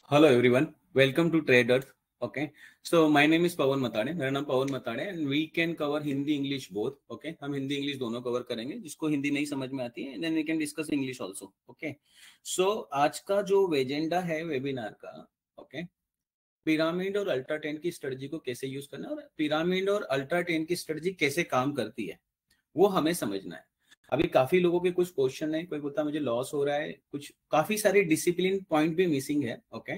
Hello everyone, welcome to Traders. Okay, so my name is पवन मताड़े, मेरा नाम पवन मताड़े and we can cover Hindi English both. Okay, हम Hindi English दोनों cover करेंगे. जिसको हिंदी नहीं समझ में आती है then we can discuss English also. Okay, so आज का जो एजेंडा है वेबिनार का, okay, पिरामिड और अल्ट्रा 10 की स्ट्रेटजी को कैसे यूज करना है और पिरामिड और अल्ट्रा 10 की स्ट्रेटजी कैसे काम करती है वो हमें समझना है. अभी काफी लोगों के कुछ क्वेश्चन है, कोई बोलता है मुझे लॉस हो रहा है, कुछ काफी सारे डिसिप्लिन पॉइंट भी मिसिंग है. ओके,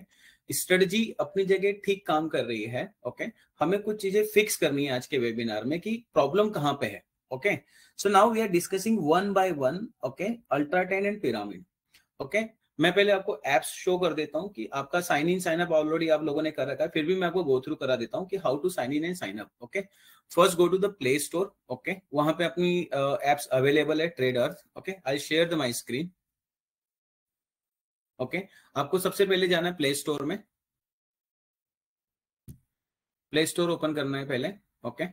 स्ट्रेटजी अपनी जगह ठीक काम कर रही है. ओके, हमें कुछ चीजें फिक्स करनी है आज के वेबिनार में कि प्रॉब्लम कहां पे है. Okay, so now we are discussing one by one. Okay, ultra 10 and pyramid. Okay, मैं पहले आपको एप्स शो कर देता हूं कि आपका sign in sign up already आप लोगों ने कर रखा है, फिर भी मैं आपको गो थ्रू करा देता हूं कि how to sign in and sign up. Okay, first go to the play store. Okay, वहां पे अपनी एप्स अवेलेबल है trade earth. Okay, I share the my screen. Okay, आपको सबसे पहले जाना है प्ले स्टोर में. प्ले स्टोर ओपन करना है पहले. ओके,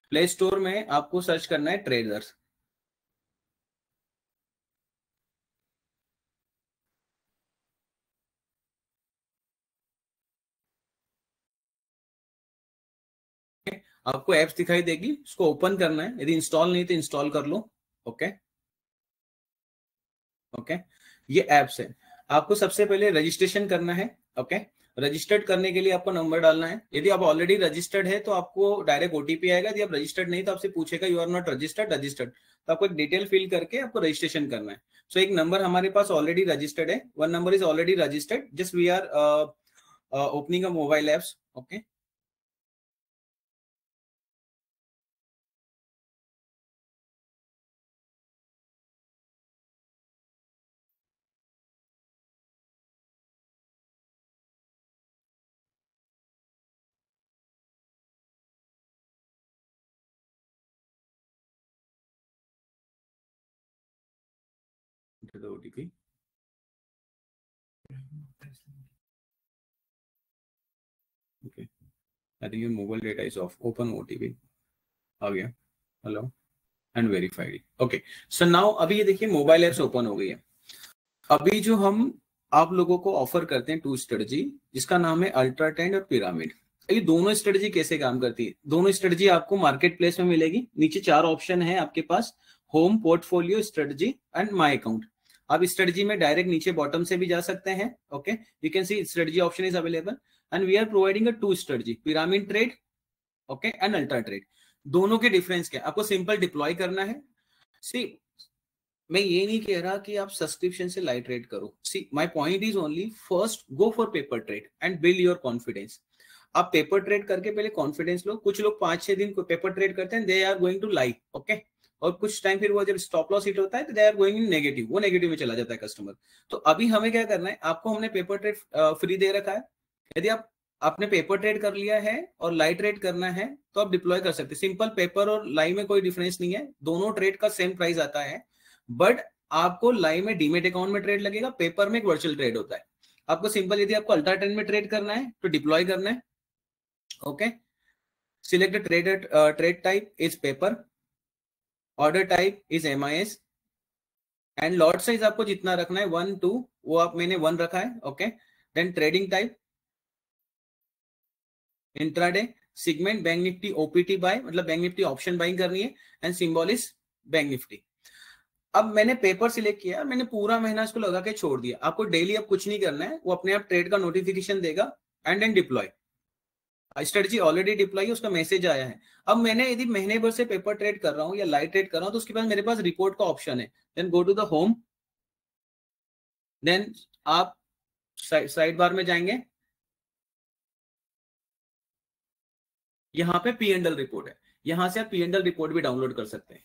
प्ले स्टोर में आपको सर्च करना है ट्रेडर्स. आपको एप्स दिखाई देगी, उसको ओपन करना है. यदि इंस्टॉल नहीं तो इंस्टॉल कर लो. ओके, ओके, ये एप्स है. आपको सबसे पहले रजिस्ट्रेशन करना है. ओके, रजिस्टर्ड करने के लिए आपको नंबर डालना है. यदि आप ऑलरेडी रजिस्टर्ड है तो आपको डायरेक्ट ओटीपी आएगा. यदि आप रजिस्टर्ड नहीं तो आपसे पूछेगा यू आर नॉट रजिस्टर्ड. तो आपको एक डिटेल फिल करके आपको रजिस्ट्रेशन करना है. सो एक नंबर हमारे पास ऑलरेडी रजिस्टर्ड है. One number is already registered. Just we are opening a mobile apps. Okay, OTP. Okay, I think your mobile data is off. Open OTP आ गया. Hello and verified. Okay, so now अभी ये देखिए mobile apps open हो गई है. अभी जो हम आप लोगों को ऑफर करते हैं टू स्ट्रेटजी, जिसका नाम है अल्ट्रा 10 और पिरामिड. ये दोनों स्ट्रेटजी कैसे काम करती है? दोनों स्ट्रेटजी आपको मार्केट प्लेस में मिलेगी. नीचे चार ऑप्शन है आपके पास: home, portfolio, strategy and my account. आप स्ट्रेटजी में डायरेक्ट नीचे बॉटम से भी जा सकते हैं. Okay, you can see strategy option is available and we are providing a two strategy, pyramid trade okay and ultra trade. दोनों के डिफरेंस क्या? आपको सिंपल डिप्लॉय करना है. सी, मैं ये नहीं कह रहा कि आप सब्सक्रिप्शन से लाइट ट्रेड करो. See, my point is only first go for paper trade and build your confidence. आप पेपर ट्रेड करके पहले कॉन्फिडेंस लो. कुछ लोग 5-6 दिन को पेपर ट्रेड करते हैं, they are going to like. Okay, और कुछ टाइम फिर वो जब स्टॉप लॉस हिट होता है तो they are going in negative, वो नेगेटिव में चला जाता है कस्टमर. तो अभी हमें क्या करना है, आपको हमने पेपर ट्रेड फ्री दे रखा है. यदि आप आपने पेपर ट्रेड कर लिया है और लाइट ट्रेड करना है तो आप डिप्लॉय कर सकते हैं. सिंपल, पेपर और लाइव में कोई डिफरेंस नहीं है, दोनों ट्रेड का सेम प्राइस आता है. बट आपको लाइव में डीमेट अकाउंट में ट्रेड लगेगा, पेपर में एक वर्चुअल ट्रेड होता है. आपको सिंपल, यदि आपको अल्ट्रा 10 में ट्रेड करना है तो डिप्लॉय करना है. Okay, select trade type is paper, order type is MIS and lot size आपको जितना रखना है 1 2, वो आप मैंने 1 रखा है. Okay, then trading type intraday, segment bank Nifty OPT buy, मतलब बैंक निफ्टी ऑप्शन बाइंग करनी है and symbol is bank Nifty. अब मैंने पेपर सिलेक्ट किया, मैंने पूरा महीना इसको लगा के छोड़ दिया. आपको डेली अब कुछ नहीं करना है, वो अपने आप ट्रेड का नोटिफिकेशन देगा and then deploy. Strategy already deploy, उसका मैसेज आया है. अब मैंने यदि महीने भर से पेपर ट्रेड कर रहा हूँ या लाइट ट्रेड कर रहा हूँ तो उसके बाद मेरे पास रिपोर्ट का ऑप्शन है. Then go to the home, then आप साइड बार में जाएंगे, यहाँ पे पी एंड एल रिपोर्ट है. यहां से आप पी एंड एल रिपोर्ट भी डाउनलोड कर सकते हैं.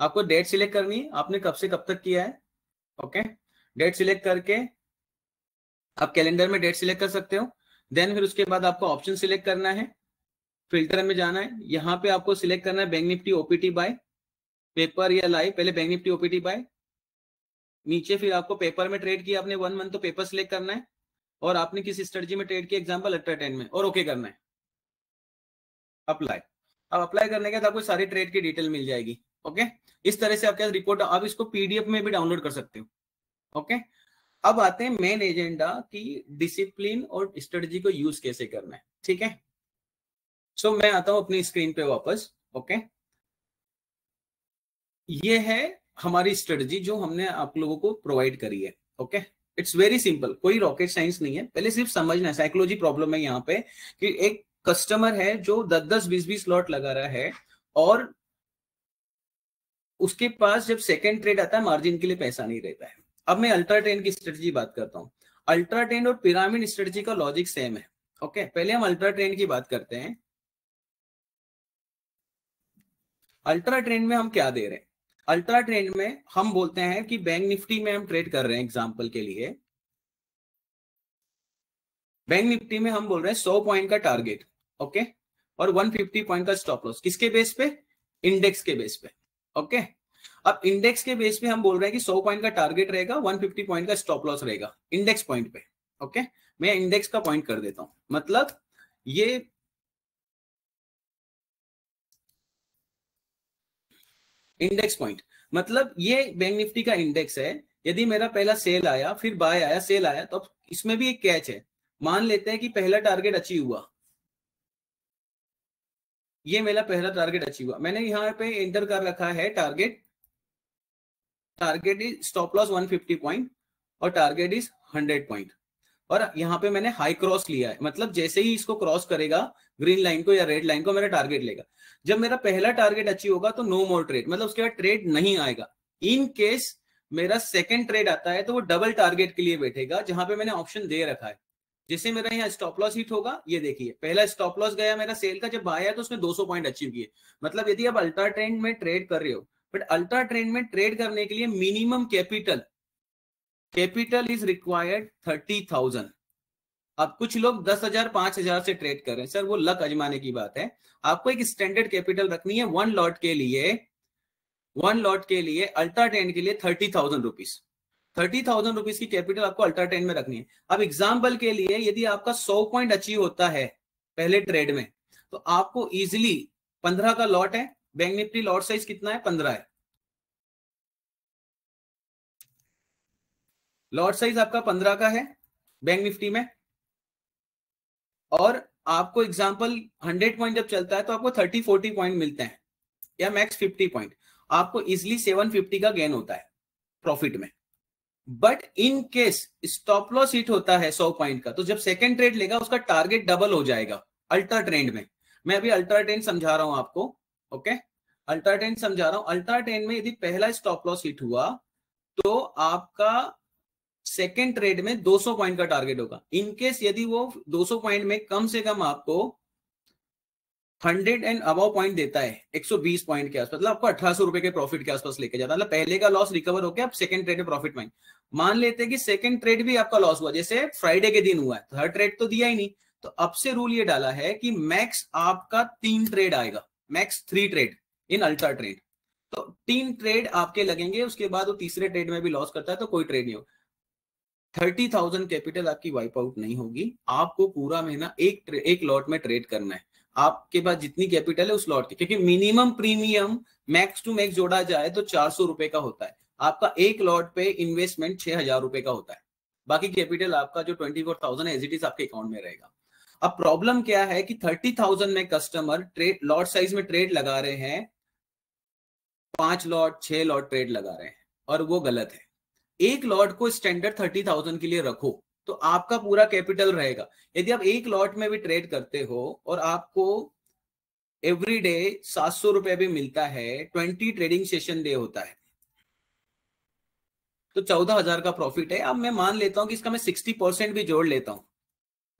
आपको डेट सिलेक्ट करनी है, आपने कब से कब तक किया है. ओके, डेट सिलेक्ट करके आप कैलेंडर में डेट सिलेक्ट कर सकते हो. देन फिर उसके बाद आपको ऑप्शन सिलेक्ट करना है, फिल्टर में जाना है, यहाँ पे आपको सिलेक्ट करना है bank Nifty OPT buy, paper या लाइव. पहले बैंक निफ्टी ओपीटी बाय, नीचे फिर आपको पेपर में ट्रेड किया आपने 1 मंथ तो पेपर सिलेक्ट करना है, और आपने किस स्ट्रेटजी में ट्रेड किया, एग्जांपल अल्ट्रा 10 में, और ओके करना है. अप्लाई. अब अप्लाई करने के बाद आपको सारी ट्रेड की डिटेल मिल जाएगी. ओके, इस तरह से आपके रिपोर्ट, आप इसको पीडीएफ में भी डाउनलोड कर सकते हो. ओके, अब आते हैं मेन एजेंडा की डिसिप्लिन और स्ट्रेटजी को यूज कैसे करना है, ठीक है। सो मैं आता हूं अपनी स्क्रीन पे वापस। ओके, ये है हमारी स्ट्रेटजी जो हमने आप लोगों को प्रोवाइड करी है। ओके, इट्स वेरी सिंपल, कोई रॉकेट साइंस नहीं है, पहले सिर्फ समझना है। साइकोलॉजी प्रॉब्लम है यहाँ पे कि एक कस्टमर है जो 10-10 20-20 लॉट लगा रहा है और उसके पास जब सेकंड ट्रेड आता है मार्जिन के लिए पैसा नहीं रहता है। अब मैं अल्ट्रा ट्रेंड की स्ट्रेटजी बात करता हूं। अल्ट्रा ट्रेंड और पिरामिड स्ट्रेटजी का लॉजिक सेम है। ओके, पहले हम अल्ट्रा ट्रेंड की बात करते हैं। अल्ट्रा ट्रेंड में हम क्या दे रहे हैं? अल्ट्रा ट्रेंड में हम बोलते हैं कि बैंक निफ्टी में हम ट्रेड कर रहे हैं, एग्जांपल के लिए बैंक निफ्टी में हम बोल रहे हैं 100 पॉइंट का टारगेट, ओके, और 150 पॉइंट का स्टॉप लॉस। किसके बेस पे? इंडेक्स के बेस पे। ओके, अब इंडेक्स के बेस पे हम बोल रहे हैं कि 100 पॉइंट का टारगेट रहेगा, 150 पॉइंट का स्टॉप लॉस रहेगा इंडेक्स पॉइंट पे। ओके, मैं इंडेक्स का पॉइंट कर देता हूं, मतलब ये इंडेक्स पॉइंट, मतलब ये बैंक निफ्टी का इंडेक्स है। यदि मेरा पहला सेल आया, फिर बाय आया, सेल आया, तो इसमें भी एक कैच है। मान लेते हैं कि पहला टारगेट अचीव हुआ, ये मेरा पहला टारगेट अचीव हुआ, मैंने यहाँ पे एंटर कर रखा है target. Target is stop loss 150 point और टारगेट इज 100 पॉइंट, और यहाँ पे मैंने हाई क्रॉस लिया है, मतलब जैसे ही इसको क्रॉस करेगा ग्रीन लाइन को या रेड लाइन को, मेरा टारगेट लेगा। जब मेरा पहला टारगेट अचीव होगा तो नो मोर ट्रेड, मतलब उसके बाद ट्रेड नहीं आएगा। इन केस मेरा सेकंड ट्रेड आता है तो वो डबल टारगेट के लिए बैठेगा, जहां पे मैंने ऑप्शन दे रखा है। जैसे मेरा यहाँ स्टॉप लॉस हिट होगा, ये देखिए पहला स्टॉप लॉस गया मेरा सेल का, जब आया तो उसने 200 पॉइंट अचीव किए। मतलब यदि आप अल्ट्रा ट्रेंड में ट्रेड कर रहे हो, बट अल्ट्रा ट्रेंड में ट्रेड करने के लिए मिनिमम कैपिटल इज रिक्वायर्ड 30,000। अब कुछ लोग 10,000 5,000 से ट्रेड कर रहे हैं, सर वो लक आजमाने की बात है। आपको एक स्टैंडर्ड कैपिटल रखनी है वन लॉट के लिए। अल्ट्रा ट्रेंड के लिए 30,000 रुपीज, 30,000 रुपीज की कैपिटल आपको अल्ट्रा ट्रेंड में रखनी है। अब एग्जाम्पल के लिए यदि आपका 100 पॉइंट अचीव होता है पहले ट्रेड में, तो आपको इजिली 15 का लॉट है। बैंक निफ्टी लॉट साइज कितना है? 15 है। लॉट साइज आपका 15 का है बैंक निफ्टी में, और आपको एग्जाम्पल 100 पॉइंट जब चलता है तो आपको 30-40 पॉइंट मिलते हैं, या मैक्स 50 पॉइंट। आपको इजिली 750 का गेन होता है प्रॉफिट में। But in case stop loss hit होता है 100 पॉइंट का, तो जब सेकंड ट्रेड लेगा उसका टारगेट डबल हो जाएगा अल्ट्रा ट्रेंड में। मैं अभी अल्ट्रा ट्रेंड समझा रहा हूं आपको। ओके, अल्ट्रा ट्रेंड समझा रहा हूं। अल्ट्रा ट्रेंड में यदि पहला स्टॉप लॉस हिट हुआ तो आपका सेकेंड ट्रेड में 200 पॉइंट का टारगेट होगा। इनकेस यदि वो 200 पॉइंट में कम से कम आपको 100 एंड अबव पॉइंट देता है, 120 पॉइंट के आसपास, मतलब आपको 1800 रुपए के प्रॉफिट के आसपास लेके जाता है। मतलब पहले का लॉस रिकवर होकर आप सेकंड ट्रेड में प्रॉफिट में। मान लेते हैं कि सेकंड ट्रेड भी आपका लॉस हुआ, जैसे फ्राइडे के दिन हुआ है, थर्ड ट्रेड तो दिया ही नहीं, तो अब से रूल ये डाला है कि मैक्स आपका 3 ट्रेड आएगा, max 3 trade in ultra trade. तो 3 ट्रेड आपके लगेंगे, उसके बाद वो तीसरे ट्रेड में भी लॉस करता है तो कोई ट्रेड नहीं हो। 30,000 कैपिटल आपकी वाइप आउट नहीं होगी। आपको पूरा महीना एक लॉट में ट्रेड करना है। आपके पास जितनी कैपिटल है उस लॉट की, क्योंकि minimum premium max to max जोड़ा जाए तो 400 रुपए का होता है। आपका एक लॉट पे इन्वेस्टमेंट 6,000 रुपए का होता है। बाकी कैपिटल आपका जो 24,000 है एज इट इज आपके अकाउंट में रहेगा। अब प्रॉब्लम क्या है कि 30,000 में कस्टमर ट्रेड लॉट साइज में ट्रेड लगा रहे हैं, 5 लॉट 6 लॉट ट्रेड लगा रहे हैं, और वो गलत है। एक लॉट को स्टैंडर्ड 30,000 के लिए रखो तो आपका पूरा कैपिटल रहेगा। यदि आप एक लॉट में भी ट्रेड करते हो और आपको एवरी डे 700 रुपए भी मिलता है, 20 ट्रेडिंग सेशन डे होता है, तो 14,000 का प्रॉफिट है। अब मैं मान लेता हूं कि इसका मैं 60% भी जोड़ लेता हूं,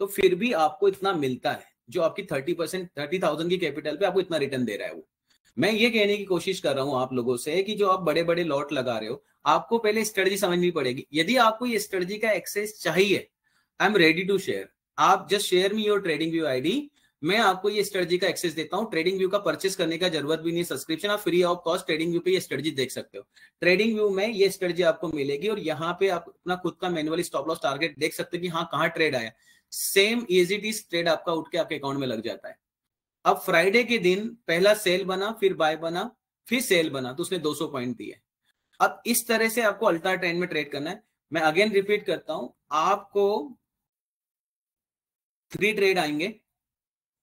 तो फिर भी आपको इतना मिलता है, जो आपकी 30% 30,000 की कैपिटल पे आपको इतना रिटर्न दे रहा है। वो मैं ये कहने की कोशिश कर रहा हूं आप लोगों से कि जो आप बड़े बड़े लॉट लगा रहे हो, आपको पहले स्ट्रेटजी समझनी पड़ेगी। यदि आपको ये स्ट्रेटजी का एक्सेस चाहिए, I am ready to share. आप just share me your trading view ID, मैं आपको ये स्ट्रेटजी का एक्सेस देता हूं। ट्रेडिंग व्यू का परचेस करने का जरूरत भी नहीं, सब्सक्रिप्शन आप free of cost trading view पे ये स्ट्रेटजी देख सकते हो। ट्रेडिंग व्यू में ये स्ट्रेटजी आपको मिलेगी, और यहाँ पे आप अपना खुद का मैनुअली स्टॉप लॉस टारगेट देख सकते हो कि हाँ कहाँ ट्रेड आया। सेम इजी ट्रेड आपका उठ के आपके अकाउंट में लग जाता है। अब फ्राइडे के दिन पहला सेल बना, फिर बाय बना, फिर सेल बना, तो उसने 200 पॉइंट दिए। अब इस तरह से आपको अल्ट्रा ट्रेंड में ट्रेड करना है। मैं अगेन रिपीट करता हूं, आपको 3 ट्रेड आएंगे,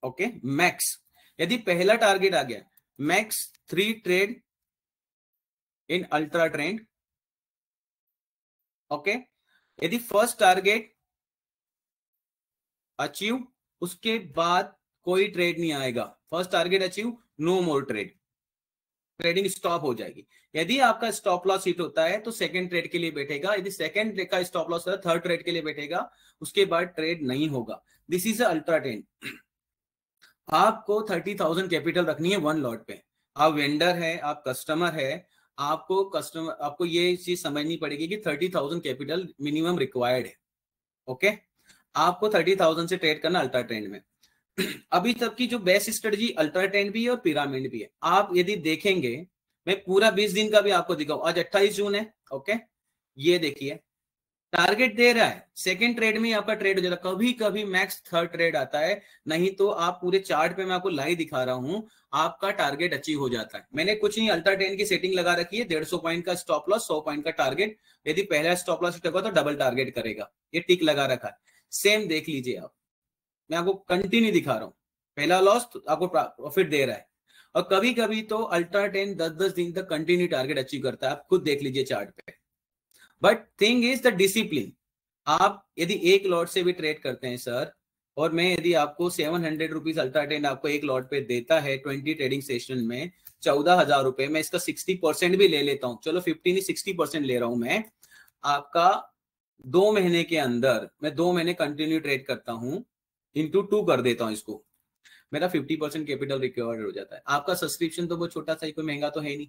ओके मैक्स। यदि पहला टारगेट आ गया max 3 trade in ultra trend, okay. यदि फर्स्ट टारगेट अचीव, उसके बाद कोई ट्रेड नहीं आएगा। First target achieve, no more trade, trading stop हो जाएगी। यदि आपका स्टॉप लॉस हिट होता है तो सेकंड ट्रेड के लिए बैठेगा, यदि सेकंड ट्रेड का स्टॉप लॉस होता है थर्ड ट्रेड के लिए बैठेगा, उसके बाद ट्रेड नहीं होगा। This is ultra trend. आपको 30,000 कैपिटल रखनी है वन लॉट पे। आप वेंडर है, आप कस्टमर है, आपको ये चीज समझनी पड़ेगी कि 30,000 कैपिटल मिनिमम रिक्वायर्ड है, ओके। आपको 30,000 से ट्रेड करना अल्ट्रा ट्रेंड में। अभी तक की जो बेस्ट स्ट्रेटजी अल्ट्रा ट्रेंड भी है और पिरामिड भी है। आप यदि देखेंगे, मैं पूरा 20 दिन का भी आपको दिखाऊं। आज 28 जून है, ओके। ये देखिए टारगेट दे रहा है, सेकंड ट्रेड में आपका ट्रेड हो जाता है, कभी कभी मैक्स थर्ड ट्रेड आता है, नहीं तो आप पूरे चार्ट पे मैं आपको लाइव दिखा रहा हूं, आपका टारगेट अचीव हो जाता है। मैंने कुछ नहीं, अल्ट्रा ट्रेंड की सेटिंग लगा रखी है, 150 पॉइंट का स्टॉप लॉस, 100 पॉइंट का टारगेट। यदि पहला स्टॉप लॉस होगा तो डबल टारगेट करेगा, ये टिक लगा रखा है। सेम देख लीजिए आप, मैं आपको कंटिन्यू दिखा रहा हूं, पहला लॉस तो आपको प्रॉफिट दे रहा है। और कभी कभी तो अल्ट्रा ट्रेंड 10-10 दिन तक कंटिन्यू टारगेट अचीव करता है, आप खुद देख लीजिए चार्ट पे। But thing is the discipline. आप यदि एक लॉट से भी ट्रेड करते हैं सर, और मैं यदि आपको 700 रुपीज अल्ट्रा ट्रेंड आपको एक लॉट पे देता है 20 ट्रेडिंग सेशन में 14,000 रुपए, मैं इसका 60% भी ले लेता हूं, चलो 50 नहीं 60% ले रहा हूं मैं, आपका 2 महीने के अंदर, मैं 2 महीने कंटिन्यू ट्रेड करता हूं, इंटू 2 कर देता हूं इसको, मेरा 50% कैपिटल रिक्वायर्ड हो जाता है। आपका सब्सक्रिप्शन तो बहुत छोटा सा ही, कोई महंगा तो है ही नहीं।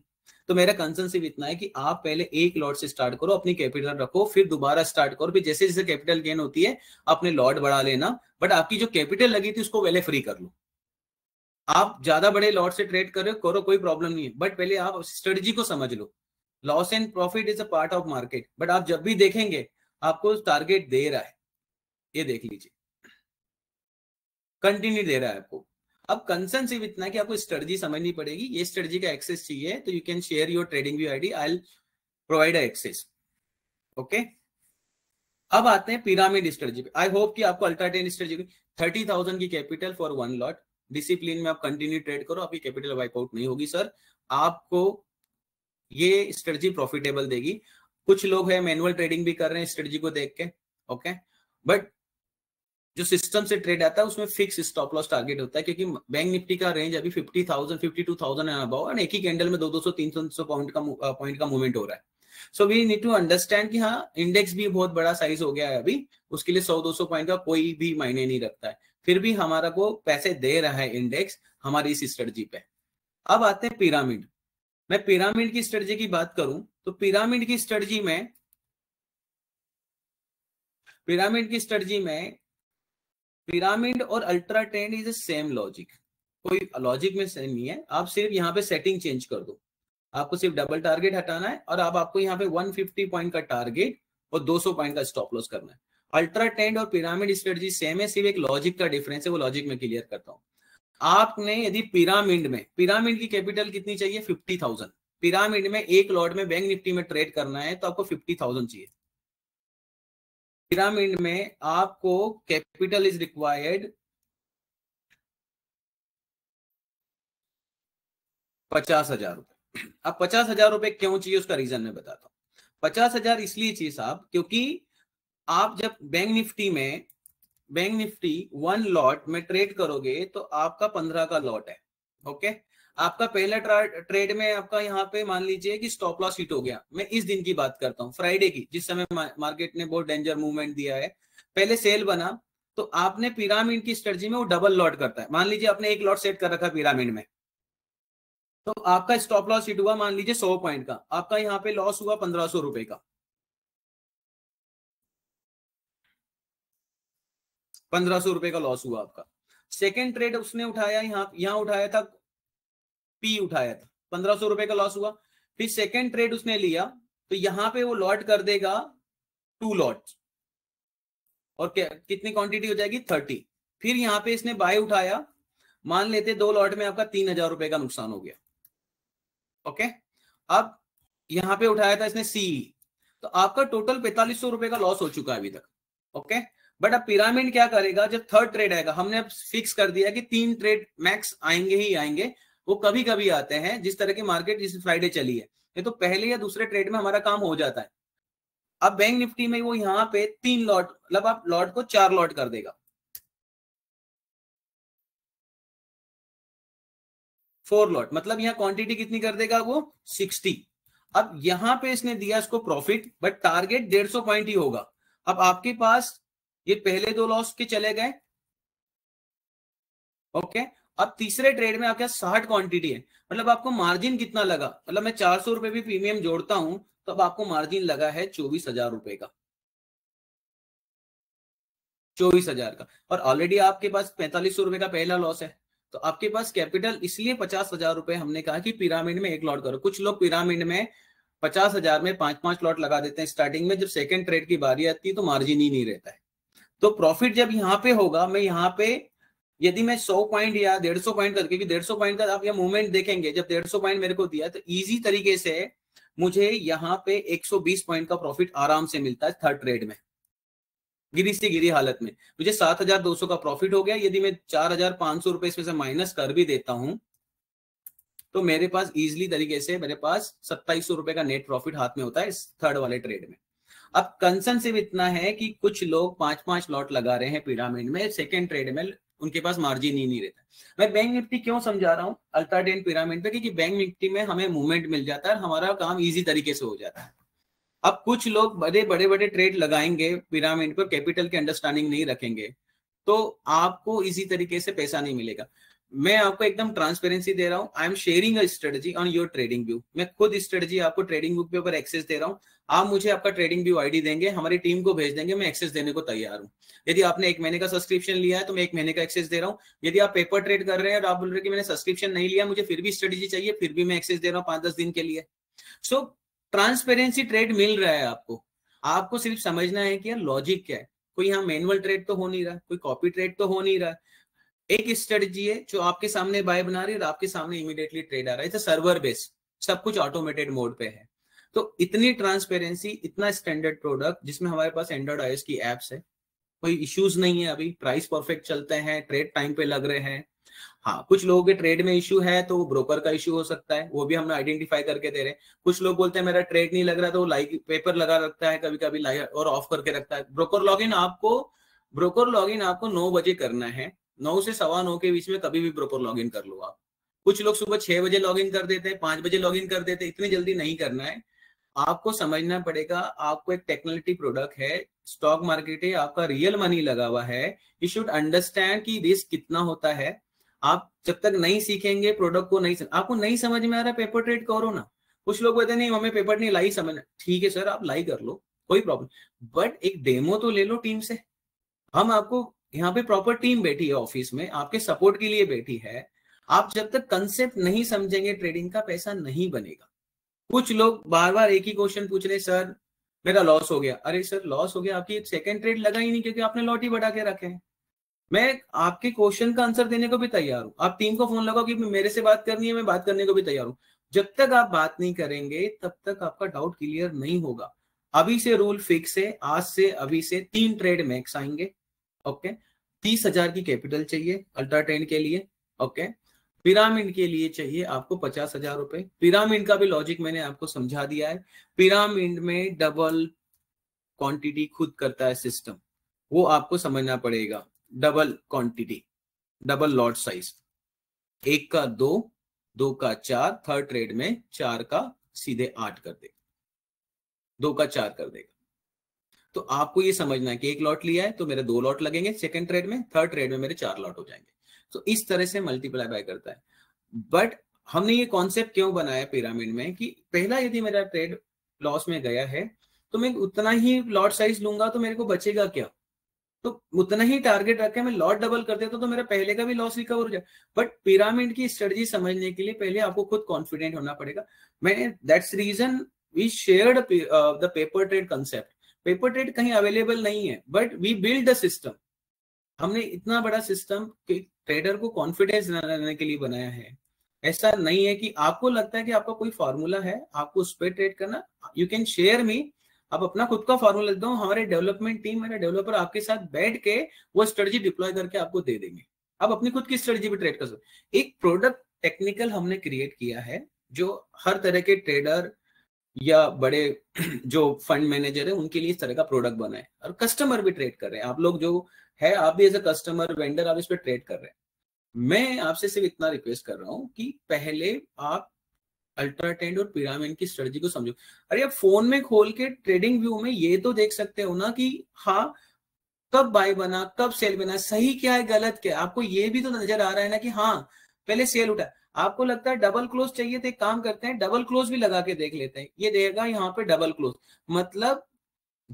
तो मेरा कंसर्न सिर्फ इतना है कि आप पहले एक लॉट से स्टार्ट करो, अपनी कैपिटल रखो, फिर दोबारा स्टार्ट करो, फिर जैसे जैसे कैपिटल गेन होती है अपने लॉट बढ़ा लेना, बट आपकी जो कैपिटल लगी थी उसको पहले फ्री कर लो। आप ज्यादा बड़े लॉट से ट्रेड करो कोई प्रॉब्लम नहीं है, बट पहले आप स्ट्रेटजी को समझ लो। Loss and profit is a part of market, but आप जब भी देखेंगे आपको टारगेट दे रहा है, ये देख लीजिए कंटिन्यू दे रहा है आपको। अब कंसर्न सिर्फ इतना है कि आपको स्ट्रेटजी समझनी पड़ेगी। ये स्ट्रेटजी का एक्सेस चाहिए तो you can share your trading view ID, I will provide access, okay. अब आते हैं पिरामिड स्ट्रेटजी पे। आई होप कि आपको अल्ट्रा ट्रेंड स्ट्रेटजी 30,000 की capital for one lot, discipline में आप कंटिन्यू ट्रेड करो, आपकी कैपिटल वाइप आउट नहीं होगी सर। आपको ये स्ट्रेटजी प्रॉफिटेबल देगी। कुछ लोग हैं मैनुअल ट्रेडिंग भी कर रहे हैं स्ट्रेटजी को देख के, ओके। बट जो सिस्टम से ट्रेड आता है उसमें फिक्स स्टॉप लॉस टारगेट होता है, क्योंकि बैंक निफ्टी का रेंज अभी 50,000 52,000 एंड अबव, और एक ही कैंडल में 200-300 पॉइंट का मूवमेंट हो रहा है। So we need to understand कि हाँ इंडेक्स भी बहुत बड़ा साइज हो गया है अभी, उसके लिए 100-200 पॉइंट का कोई भी मायने नहीं रखता है, फिर भी हमारा को पैसे दे रहा है इंडेक्स हमारी इस स्ट्रेटजी पे। अब आते हैं पिरामिड। मैं पिरामिड की स्ट्रेटजी की बात करूं तो पिरामिड की स्ट्रेटजी में पिरामिड और ultra trend is same logic, कोई लॉजिक में सेम नहीं है। आप सिर्फ यहाँ पे सेटिंग चेंज कर दो, आपको सिर्फ डबल टारगेट हटाना है, और अब आपको यहाँ पे 150 पॉइंट का टारगेट और 200 पॉइंट का स्टॉप लॉस करना है। अल्ट्रा ट्रेंड और पिरामिड स्ट्रेटजी सेम है, सिर्फ एक लॉजिक का डिफरेंस है, वो लॉजिक में क्लियर करता हूँ। आपने यदि पिरामिड की कैपिटल कितनी चाहिए 50,000, पिरामिड में एक लॉट में बैंक निफ्टी में ट्रेड करना है तो आपको 50,000 चाहिए। पिरामिड में आपको कैपिटल इज रिक्वायर्ड 50,000 रुपए। अब 50,000 रुपए क्यों चाहिए उसका रीजन मैं बताता हूँ। 50,000 इसलिए चाहिए साहब क्योंकि आप जब बैंक निफ्टी वन लॉट में ट्रेड करोगे तो आपका 15 का लॉट है, ओके। आपका पहला ट्रेड में आपका यहाँ पे मान लीजिए कि स्टॉप लॉस हिट हो गया। मैं इस दिन की बात करता हूँ, फ्राइडे की, जिस समय मार्केट ने बहुत डेंजर मूवमेंट दिया है, पहले सेल बना, तो आपने पिरामिड की स्ट्रेटजी में वो डबल लॉट करता है। मान लीजिए आपने एक लॉट सेट कर रखा पिरामिड में, तो आपका स्टॉप लॉस हिट हुआ मान लीजिए 100 पॉइंट का, आपका यहाँ पे लॉस हुआ 1,500 रुपए का, 1,500 रुपए का लॉस हुआ आपका। सेकेंड ट्रेड उसने उठाया, यहाँ उठाया था, पी उठाया था, 1,500 रुपए का लॉस हुआ। फिर सेकेंड ट्रेड उसने लिया तो यहाँ पे वो लॉट कर देगा 2 लॉट, और कितनी क्वांटिटी हो जाएगी 30। फिर यहाँ पे इसने बाय उठाया, मान लेते 2 लॉट में आपका 3,000 रुपए का नुकसान हो गया, ओके। अब यहाँ पे उठाया था इसने सी, तो आपका टोटल 4500 रुपए का लॉस हो चुका है अभी तक। ओके, बट अब पिरामिड क्या करेगा, जब थर्ड ट्रेड आएगा, हमने अब फिक्स कर दिया कि 3 ट्रेड मैक्स आएंगे ही आएंगे, वो कभी कभी आते हैं, जिस तरह की मार्केट जिस फ्राइडे चली है, ये तो पहले या दूसरे ट्रेड में हमारा काम हो जाता है। अब बैंक निफ्टी में वो यहाँ पे 3 लॉट, मतलब आप लॉट को 4 लॉट कर देगा, 4 लॉट, मतलब यहाँ क्वांटिटी कितनी कर देगा वो 60। अब यहां पे इसने दिया इसको प्रॉफिट, बट टारगेट 150 पॉइंट ही होगा। अब आपके पास ये पहले 2 लॉस के चले गए। ओके, अब तीसरे ट्रेड में आपके 60 क्वांटिटी है, मतलब आपको मार्जिन कितना लगा, मतलब मैं 400 रुपए भी प्रीमियम जोड़ता हूं तो अब आपको मार्जिन लगा है 24,000 रुपए का, 24,000 का। और ऑलरेडी आपके पास 4500 रुपए का पहला लॉस है, तो आपके पास कैपिटल, इसलिए 50,000 रुपए हमने कहा कि पिरामिड में एक लॉट करो। कुछ लोग पिरामिड में 50,000 में 5-5 लॉट लगा देते हैं स्टार्टिंग में, जब सेकंड ट्रेड की बारी आती है तो मार्जिन ही नहीं रहता है। तो प्रॉफिट जब यहाँ पे होगा, मैं यहाँ पे यदि मैं 100 पॉइंट या 150 पॉइंट का, क्योंकि 150 पॉइंट का आप ये मूवमेंट देखेंगे, जब 150 पॉइंट मेरे को दिया तो इजी तरीके से मुझे यहाँ पे 120 पॉइंट का प्रॉफिट आराम से मिलता है थर्ड ट्रेड में, गिरी से गिरी हालत में। मुझे 7,200 का प्रॉफिट हो गया। यदि मैं 4,500 रुपए इसमें से माइनस कर भी देता हूं तो मेरे पास इजीली तरीके से मेरे पास 2,700 रुपए का नेट प्रॉफिट हाथ में होता है इस थर्ड वाले ट्रेड में। अब कंसर्न सिर्फ इतना है कि कुछ लोग 5-5 लॉट लगा रहे हैं पिरामिड में, सेकेंड ट्रेड में उनके पास मार्जिन ही नहीं रहता। मैं बैंक निफ्टी क्यों समझा रहा हूँ अल्ट्रा डे पिरामिड पे, क्योंकि बैंक निफ्टी में हमें मूवमेंट मिल जाता है, हमारा काम इजी तरीके से हो जाता है। अब कुछ लोग बड़े बड़े बड़े ट्रेड लगाएंगे पिरामिड पर, कैपिटल की अंडरस्टैंडिंग नहीं रखेंगे, तो आपको इसी तरीके से पैसा नहीं मिलेगा। मैं आपको एकदम ट्रांसपेरेंसी दे रहा हूं, I am sharing a strategy on your trading view. मैं खुद स्ट्रेटजी आपको ट्रेडिंग बुक के ऊपर एक्सेस दे रहा हूं, आप मुझे आपका ट्रेडिंग व्यू आईडी देंगे, हमारी टीम को भेज देंगे, मैं एक्सेस देने को तैयार हूं। यदि आपने 1 महीने का सब्सक्रिप्शन लिया है तो मैं 1 महीने का एक्सेस दे रहा हूं। यदि आप पेपर ट्रेड कर रहे हैं और आप बोल रहे हैं कि मैंने सब्सक्रिप्शन नहीं लिया, मुझे फिर भी स्ट्रेटजी चाहिए, फिर भी मैं एक्सेस दे रहा हूँ 5-10 दिन के लिए। सो ट्रांसपेरेंसी ट्रेड मिल रहा है आपको, आपको सिर्फ समझना है कि यार लॉजिक क्या है। कोई यहाँ मैनुअल ट्रेड तो हो नहीं रहा, कोई कॉपी ट्रेड तो हो नहीं रहा, एक स्ट्रेटजी है जो आपके सामने बाय बना रही है और आपके सामने इमीडिएटली ट्रेड आ रहा है, इट्स सर्वर बेस्ड, सब कुछ ऑटोमेटेड मोड पे है। तो इतनी ट्रांसपेरेंसी, इतना स्टैंडर्ड प्रोडक्ट जिसमें हमारे पास एंड्रॉइड आईओएस की एप्स है, कोई इश्यूज नहीं है, अभी प्राइस परफेक्ट चलते हैं, ट्रेड टाइम पे लग रहे हैं। हाँ, कुछ लोगों के ट्रेड में इश्यू है तो ब्रोकर का इश्यू हो सकता है, वो भी हमने आइडेंटिफाई करके दे रहे हैं। कुछ लोग बोलते हैं मेरा ट्रेड नहीं लग रहा, तो वो लाइक पेपर लगा रखता है, कभी कभी लाइव और ऑफ करके रखता है। ब्रोकर लॉगिन आपको 9 बजे करना है, 9 से 9:15 के बीच में कभी भी ब्रोकर लॉगिन कर लो आप। कुछ लोग सुबह 6 बजे लॉगिन कर देते हैं, 5 बजे लॉगिन कर देते हैं, इतनी जल्दी नहीं करना है। आपको समझना पड़ेगा, आपको एक टेक्नोलॉजी प्रोडक्ट है, स्टॉक मार्केट है, आपका रियल मनी लगा हुआ है, यू शुड अंडरस्टैंड कि रिस्क कितना होता है। आप जब तक नहीं सीखेंगे प्रोडक्ट को, आपको नहीं समझ में आ रहा, पेपर ट्रेड करो ना। कुछ लोग कहते हैं नहीं हमें पेपर नहीं लाई समझना, ठीक है सर आप लाई कर लो, कोई प्रॉब्लम, बट एक डेमो तो ले लो टीम से। हम आपको यहाँ पे प्रॉपर टीम बैठी है ऑफिस में, आपके सपोर्ट के लिए बैठी है। आप जब तक कंसेप्ट नहीं समझेंगे ट्रेडिंग का, पैसा नहीं बनेगा। कुछ लोग बार बार एक ही क्वेश्चन पूछ रहे, सर मेरा लॉस हो गया। अरे सर लॉस हो गया, आपकी सेकंड ट्रेड लगा ही नहीं, क्योंकि आपने लॉट ही बढ़ा के रखे हैं। मैं आपके क्वेश्चन का आंसर देने को भी तैयार हूं, आप टीम को फोन लगाओ कि मेरे से बात करनी है, मैं बात करने को भी तैयार हूं। जब तक आप बात नहीं करेंगे तब तक आपका डाउट क्लियर नहीं होगा। अभी से रूल फिक्स है, आज से अभी से 3 ट्रेड मैक्स आएंगे। ओके, 30,000 की कैपिटल चाहिए अल्ट्रा ट्रेंड के लिए। ओके, पिरामिड के लिए चाहिए आपको 50,000 रुपए। पिरामिड का भी लॉजिक मैंने आपको समझा दिया है। पिरामिड में डबल क्वांटिटी खुद करता है सिस्टम, वो आपको समझना पड़ेगा। Double quantity, double lot size, 1 का 2, 2 का 4, थर्ड ट्रेड में 4 का सीधे 8 कर देगा, 2 का 4 कर देगा। तो आपको ये समझना है कि 1 लॉट लिया है तो मेरे 2 लॉट लगेंगे सेकंड ट्रेड में, थर्ड ट्रेड में मेरे 4 लॉट हो जाएंगे। तो इस तरह से मल्टीप्लाई बाय करता है। बट हमने ये कॉन्सेप्ट क्यों बनाया पिरामिड में कि पहला यदि मेरा ट्रेड लॉस में गया है तो मैं उतना ही लॉट साइज लूंगा तो मेरे को बचेगा क्या, तो उतना ही टारगेट रख के मैं लॉट डबल कर देता तो मेरा पहले का भी लॉस रिकवर हो जाए। बट पिरामिड की स्ट्रेटजी समझने के लिए पहले आपको खुद कॉन्फिडेंट होना पड़ेगा। मैंने that's reason we shared the paper trade concept. Paper trade कहीं अवेलेबल नहीं है, but we build the system. हमने इतना बड़ा सिस्टम ट्रेडर को कॉन्फिडेंस लाने के लिए बनाया है। ऐसा नहीं है कि आपको लगता है कि आपका कोई फॉर्मूला है, आपको उस पर ट्रेड करना, यू कैन शेयर मी, आप अपना खुद का फॉर्मूला दो, हमारे डेवलपमेंट टीम, मेरे डेवलपर आपके साथ बैठ के वो स्ट्रेटजी डिप्लॉय करके आपको दे देंगे। आप अपनी खुद की स्ट्रेटजी भी ट्रेड कर सकते। एक प्रोडक्ट टेक्निकल हमने क्रिएट किया है जो हर तरह के ट्रेडर या बड़े जो फंड मैनेजर है उनके लिए इस तरह का प्रोडक्ट बना है, और कस्टमर भी ट्रेड कर रहे हैं। आप लोग जो है, आप भी एज अ कस्टमर वेंडर आप इस पर ट्रेड कर रहे हैं। मैं आपसे सिर्फ इतना रिक्वेस्ट कर रहा हूं कि पहले आप अल्ट्रा ट्रेंड और पिरामिड की स्ट्रेटजी को समझो। अरे आप फोन में खोल के ट्रेडिंग व्यू में ये तो देख सकते हो ना कि हाँ कब बाय बना, कब सेल बना, सही क्या है गलत क्या है, आपको ये भी तो नजर आ रहा है ना कि हाँ पहले सेल उठा। आपको लगता है डबल क्लोज चाहिए तो एक काम करते हैं, डबल क्लोज भी लगा के देख लेते हैं। ये देगा यहाँ पे डबल क्लोज, मतलब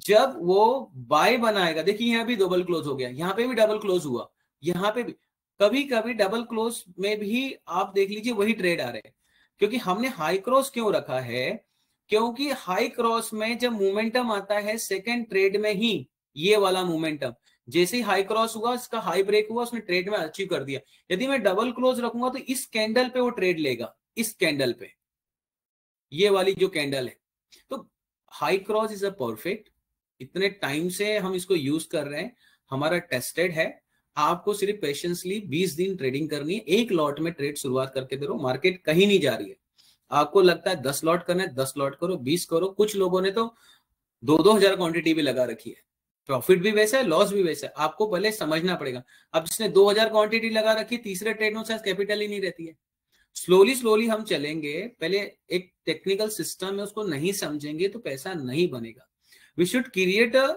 जब वो बाय बनाएगा, देखिए यहाँ भी डबल क्लोज हो गया, यहाँ पे भी डबल क्लोज हुआ, यहाँ पे भी। कभी कभी डबल क्लोज में भी आप देख लीजिए वही ट्रेड आ रहे हैं, क्योंकि हमने हाई क्रॉस क्यों रखा है, क्योंकि हाई क्रॉस में जब मोमेंटम आता है सेकेंड ट्रेड में ही, ये वाला मोमेंटम जैसे ही हाई क्रॉस हुआ, इसका हाई ब्रेक हुआ, उसने ट्रेड में अचीव कर दिया। यदि मैं डबल क्लोज रखूंगा तो इस कैंडल पे वो ट्रेड लेगा, इस कैंडल पे, ये वाली जो कैंडल है। तो high cross is a perfect, इतने टाइम से हम इसको यूज कर रहे हैं, हमारा टेस्टेड है। आपको सिर्फ पेशेंसली 20 दिन ट्रेडिंग करनी है, एक लॉट में ट्रेड शुरुआत करके दे रहो, मार्केट कहीं नहीं जा रही है। आपको लगता है 10 लॉट करना है, 10 लॉट करो, 20 करो। कुछ लोगों ने तो 2-2 हजार क्वांटिटी भी लगा रखी है, प्रॉफिट भी वैसा है, लॉस भी वैसा है। आपको पहले समझना पड़ेगा। अब जिसने 2000 क्वांटिटी लगा रखी है, तीसरे ट्रेड में शायद कैपिटल ही नहीं रहती है। स्लोली स्लोली हम चलेंगे, पहले एक टेक्निकल सिस्टम है उसको नहीं समझेंगे तो पैसा नहीं बनेगा। We should create a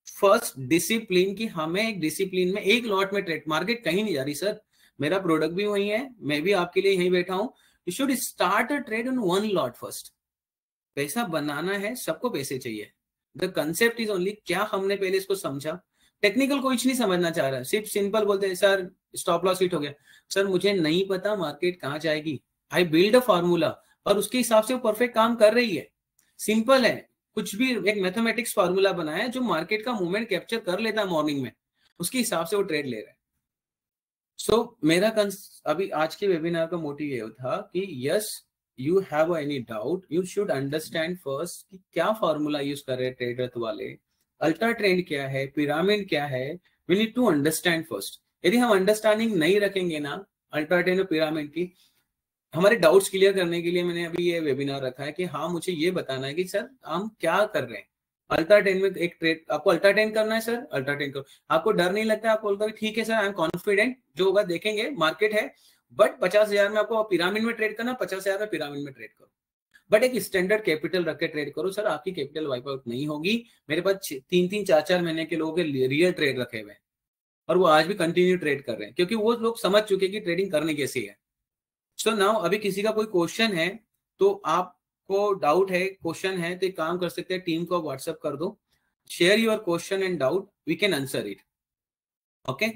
first discipline, कि हमें एक डिसिप्लिन में एक लॉट में ट्रेड, मार्केट कहीं नहीं जा रही सर, मेरा प्रोडक्ट भी वही है, मैं भी आपके लिए यहीं बैठा हूं। You should start a trade on one lot first. पैसा बनाना है, सबको पैसे चाहिए। द कंसेप्ट इज ओनली क्या हमने पहले इसको समझा। टेक्निकल कुछ नहीं समझना चाह रहा है, सिर्फ सिंपल बोलते हैं सर स्टॉप लॉस हिट हो गया। सर मुझे नहीं पता मार्केट कहां जाएगी, आई बिल्ड अ फार्मूला और उसके हिसाब से वो परफेक्ट काम कर रही है। सिंपल है, कुछ भी एक मैथमेटिक्स फार्मूला बनाया है जो मार्केट का मूवमेंट कैप्चर कर लेता है मॉर्निंग में, उसके हिसाब से वो ट्रेड ले रहा है। सो मेरा अभी आज के वेबिनार का मोटिव ये था कि yes you have any doubt, you should understand first कि क्या फॉर्मूला यूज कर रहे हैं ट्रेडर वाले, अल्ट्रा ट्रेंड क्या है, पिरामिड क्या है। We need to understand first. यदि हम अंडरस्टैंडिंग नहीं रखेंगे ना अल्ट्रा ट्रेंड और पिरामिड की, हमारे डाउट्स क्लियर करने के लिए मैंने अभी ये वेबिनार रखा है कि हाँ मुझे ये बताना है कि सर हम क्या कर रहे हैं। अल्ट्रा टेन में एक ट्रेड, आपको अल्ट्रा टेन करना है सर, अल्ट्रा टेन करो। आपको डर नहीं लगता, आप बोलते हो ठीक है सर आई एम कॉन्फिडेंट, जो होगा देखेंगे, मार्केट है, बट 50,000 में आपको पिरामिड में ट्रेड करना, 50,000 में पिरामिड में ट्रेड करो, बट एक स्टैंडर्ड कैपिटल रख के ट्रेड करो। सर आपकी कैपिटल वाइप आउट नहीं होगी। मेरे पास 3-3, 4-4 महीने के लोगों के रियल ट्रेड रखे हुए हैं और वो आज भी कंटिन्यू ट्रेड कर रहे हैं, क्योंकि वो लोग समझ चुके कि ट्रेडिंग करने कैसी है। सो नाउ अभी किसी का कोई क्वेश्चन है तो, आपको डाउट है, क्वेश्चन है, तो एक काम कर सकते हैं, टीम को व्हाट्सएप कर दो, share your question and doubt, we can answer it. Okay,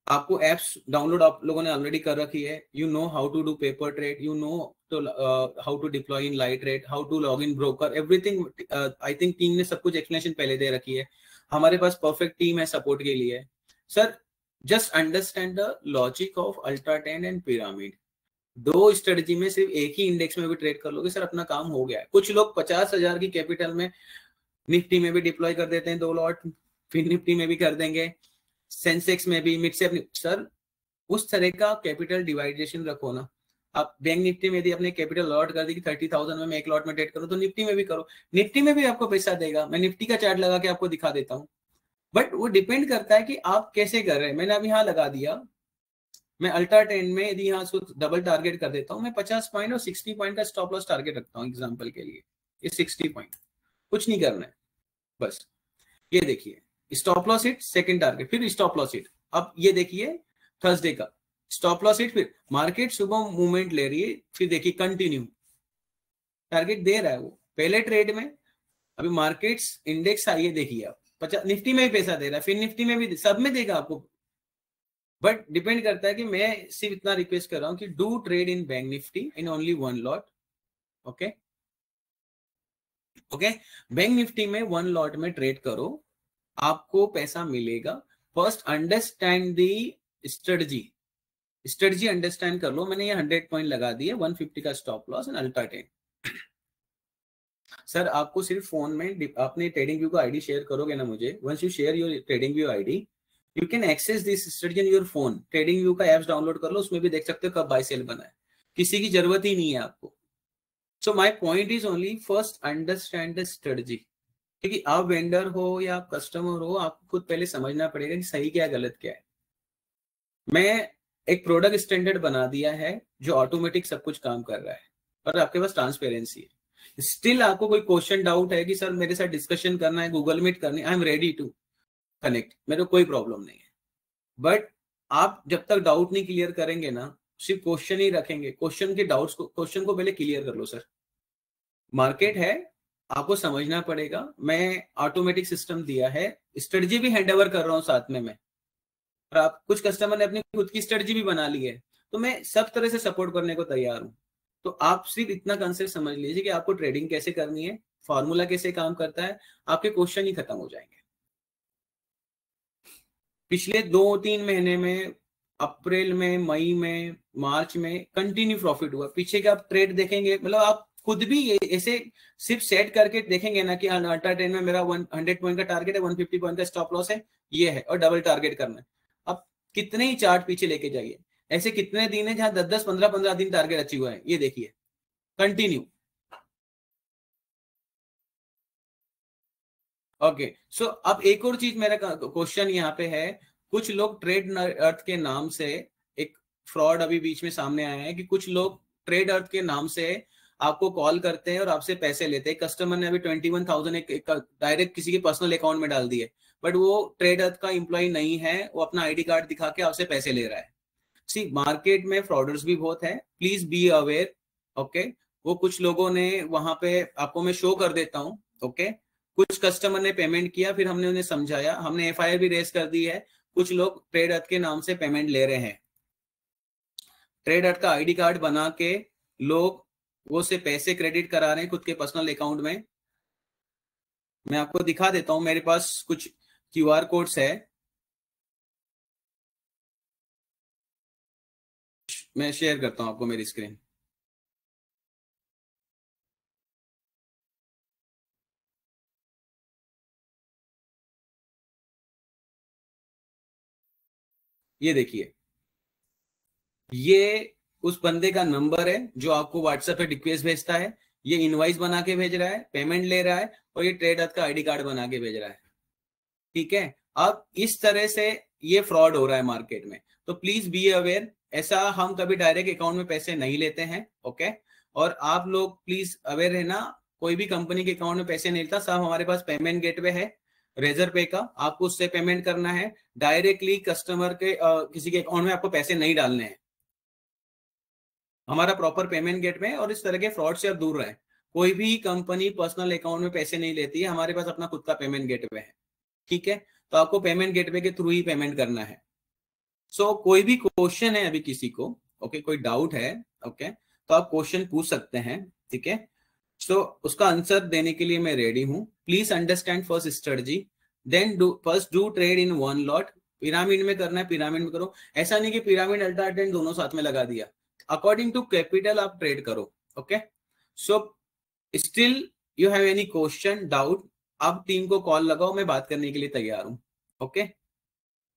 आपको एप्स डाउनलोड आप लोगों ने ऑलरेडी कर रखी है। You know how to do paper trade, you know how to deploy in light trade, how to log in broker, everything. I think team ने सब कुछ एक्सप्लेनेशन पहले दे रखी है। हमारे पास परफेक्ट टीम है सपोर्ट के लिए। Sir just understand the logic of ultra ten and pyramid. दो स्ट्रेटजी में सिर्फ एक ही इंडेक्स में भी ट्रेड कर लोगे सर, अपना काम हो गया है। कुछ लोग 50,000 की कैपिटल में निफ्टी में भी डिप्लॉय कर देते हैं 2 लॉट, फिर निफ्टी में भी कर देंगे, सेंसेक्स में भी, मिड से। सर उस तरह का कैपिटल डिवाइडेशन रखो ना। आप बैंक निफ्टी में यदि अपने कैपिटल लॉट कर दी कि 30,000 में मैं एक लॉट में ट्रेड करूं, तो निफ्टी में भी करो, निफ्टी में भी आपको पैसा देगा। मैं निफ्टी का चार्ट लगा के आपको दिखा देता हूँ, बट वो डिपेंड करता है कि आप कैसे कर रहे हैं। मैंने अब यहाँ लगा दिया, मैं अल्ट्रा टेन में यदि यहाँ डबल टारगेट कर देता हूँ, मैं 50 पॉइंट और 60 पॉइंट का स्टॉप लॉस टारगेट रखता हूँ एग्जांपल के लिए। ये 60 पॉइंट, कुछ नहीं करना है बस। ये देखिए stop loss hit, second target, फिर स्टॉप लॉस हिट। अब ये देखिए थर्सडे का स्टॉप लॉस हिट, फिर मार्केट सुबह मूवमेंट ले रही है, फिर देखिए कंटिन्यू टारगेट दे रहा है वो पहले ट्रेड में। अभी मार्केट्स इंडेक्स आई है, देखिए आप 50 निफ्टी में भी पैसा दे रहा है, फिर निफ्टी में भी, सब में देगा आपको। बट डिपेंड करता है कि मैं सिर्फ इतना रिक्वेस्ट कर रहा हूं कि do trade in bank Nifty in only 1 lot. Okay okay, bank Nifty में 1 लॉट में ट्रेड करो, आपको पैसा मिलेगा। First understand the strategy, strategy understand कर लो। मैंने ये 100 पॉइंट लगा दिए, 150 का stop loss and ultra ten. Sir आपको सिर्फ फोन में अपने ट्रेडिंग व्यू का आईडी शेयर करोगे ना मुझे, once you share your trading view ID you can access this strategy in your phone. Trading view का एप्स डाउनलोड कर लो, उसमें भी देख सकते हो कब बाय सेल बना है, किसी की जरूरत ही नहीं है आपको। So my point is only first understand the strategy, क्योंकि आप वेंडर हो या आप कस्टमर हो, आपको खुद पहले समझना पड़ेगा कि सही क्या है गलत क्या है। मैं एक प्रोडक्ट स्टैंडर्ड बना दिया है जो ऑटोमेटिक सब कुछ काम कर रहा है, और आपके पास ट्रांसपेरेंसी है। स्टिल आपको कोई क्वेश्चन डाउट है कि सर मेरे साथ डिस्कशन करना है, गूगल मीट करनी है, I am ready to connect, मेरे को कोई प्रॉब्लम नहीं है। बट आप जब तक डाउट नहीं क्लियर करेंगे ना, सिर्फ क्वेश्चन ही रखेंगे, क्वेश्चन के डाउट्स को, क्वेश्चन को पहले क्लियर कर लो। सर मार्केट है, आपको समझना पड़ेगा। मैं ऑटोमेटिक सिस्टम दिया है, स्ट्रेटजी भी हैंड ओवर कर रहा हूँ साथ में मैं, और आप कुछ कस्टमर ने अपनी खुद की स्ट्रेटजी भी बना ली है, तो मैं सब तरह से सपोर्ट करने को तैयार हूँ। तो आप सिर्फ इतना कंसेप्ट समझ लीजिए कि आपको ट्रेडिंग कैसे करनी है, फॉर्मूला कैसे काम करता है, आपके क्वेश्चन ही खत्म हो जाएंगे। पिछले 2-3 महीने में, अप्रैल में, मई में, मार्च में कंटिन्यू प्रॉफिट हुआ। पीछे का आप ट्रेड देखेंगे, मतलब आप खुद भी ऐसे सिर्फ सेट करके देखेंगे ना कि अल्ट्रा ट्रेंड में मेरा 100 पॉइंट का टारगेट है, 150 पॉइंट का स्टॉप लॉस है, ये है, और डबल टारगेट करना है। अब कितने ही चार्ट पीछे लेके जाइए, ऐसे कितने दिन है जहां 10-10, 15-15 दिन टारगेट अचीव हुआ है, ये देखिए कंटिन्यू। ओके, सो अब एक और चीज मेरा क्वेश्चन यहाँ पे है, कुछ लोग ट्रेड अर्थ के नाम से, एक फ्रॉड अभी बीच में सामने आया है कि कुछ लोग ट्रेड अर्थ के नाम से आपको कॉल करते हैं और आपसे पैसे लेते हैं। कस्टमर ने अभी 21,000 एक डायरेक्ट किसी के पर्सनल अकाउंट में डाल दिए, बट वो ट्रेड अर्थ का एम्प्लॉय नहीं है, वो अपना आईडी कार्ड दिखा के आपसे पैसे ले रहा है। सी मार्केट में फ्रॉडर्स भी बहुत है, प्लीज बी अवेयर। ओके, वो कुछ लोगों ने वहां पे, आपको मैं शो कर देता हूँ। ओके, कुछ कस्टमर ने पेमेंट किया, फिर हमने उन्हें समझाया, हमने एफआईआर भी रेज कर दी है। कुछ लोग ट्रेड अर्थ के नाम से पेमेंट ले रहे हैं, ट्रेड अर्थ का आईडी कार्ड बना के लोग वो से पैसे क्रेडिट करा रहे हैं खुद के पर्सनल अकाउंट में। मैं आपको दिखा देता हूं, मेरे पास कुछ क्यूआर कोड्स है, मैं शेयर करता हूं आपको मेरी स्क्रीन। ये देखिए, ये उस बंदे का नंबर है जो आपको व्हाट्सएप पे रिक्वेस्ट भेजता है, ये इनवाइस बना के भेज रहा है, पेमेंट ले रहा है, और ये ट्रेड अर्थ का आईडी कार्ड बना के भेज रहा है। ठीक है, अब इस तरह से ये फ्रॉड हो रहा है मार्केट में, तो प्लीज बी अवेयर। ऐसा हम कभी डायरेक्ट अकाउंट में पैसे नहीं लेते हैं। ओके, और आप लोग प्लीज अवेयर रहना, कोई भी कंपनी के अकाउंट में पैसे नहीं लेता। सब हमारे पास पेमेंट गेटवे है रेजर पे का, आपको उससे पेमेंट करना है, डायरेक्टली कस्टमर के किसी के अकाउंट में आपको पैसे नहीं डालने हैं। हमारा प्रॉपर पेमेंट गेटवे है, और इस तरह के फ्रॉड से आप दूर रहें। कोई भी कंपनी पर्सनल अकाउंट में पैसे नहीं लेती है, हमारे पास अपना खुद का पेमेंट गेटवे है। ठीक है, तो आपको पेमेंट गेटवे के थ्रू ही पेमेंट करना है। सो कोई भी क्वेश्चन है अभी किसी को, ओके, कोई डाउट है, ओके, तो आप क्वेश्चन पूछ सकते हैं। ठीक है, सो उसका आंसर देने के लिए मैं रेडी हूं। Please understand first strategy, then first do trade in one lot. Pyramid में करना है, पिरामिड में करो। ऐसा नहीं कि पिरामिड अल्ट्रा ट्रेंड दोनों साथ में लगा दिया, अकॉर्डिंग टू कैपिटल आप ट्रेड करो। Okay, so still you have any question, doubt, आप टीम को कॉल लगाओ, मैं बात करने के लिए तैयार हूं। Okay,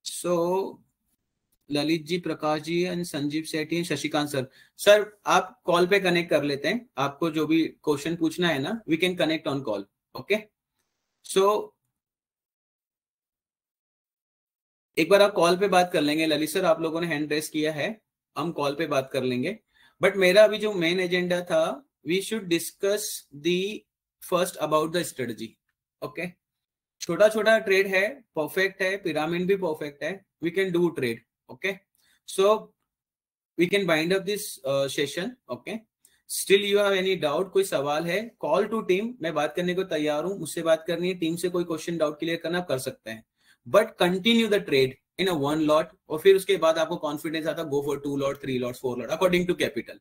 so Lalit ji, Prakash ji and Sanjeev Sethi, Shashikant sir, sir आप कॉल पे कनेक्ट कर लेते हैं। आपको जो भी क्वेश्चन पूछना है ना, we can connect on call. Okay, so एक बार आप कॉल पे बात कर लेंगे। ललित सर, आप लोगों ने हैंड रेस किया है, हम कॉल पे बात कर लेंगे। बट मेरा अभी जो मेन एजेंडा था, we should discuss the first about the strategy. Okay, छोटा छोटा ट्रेड है, परफेक्ट है, पिरामिड भी परफेक्ट है, we can do trade. Okay, so we can bind up this session. Okay, still you have any doubt, कोई सवाल है, call to team, मैं बात करने को तैयार हूं। मुझसे बात करनी है, टीम से कोई क्वेश्चन डाउट क्लियर करना आप कर सकते हैं, but continue the trade in a one lot, और फिर उसके बाद आपको कॉन्फिडेंस आता, go for 2 lot, 3 lot, 4 lot, according to capital.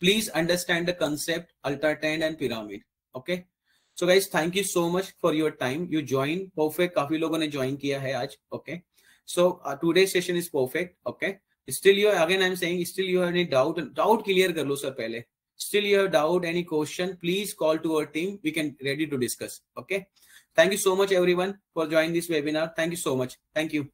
Please understand the concept ultra trend and pyramid. Okay, so guys, thank you so much for your time, you join perfect, काफी लोगों ने join किया है आज। Okay, so today session is perfect. Okay, still you, again I am saying, still you have any doubt, doubt clear कर लो sir पहले। Still you have doubt, any question, please call to our team. We can ready to discuss. Okay. Thank you so much everyone for joining this webinar. Thank you so much. Thank you.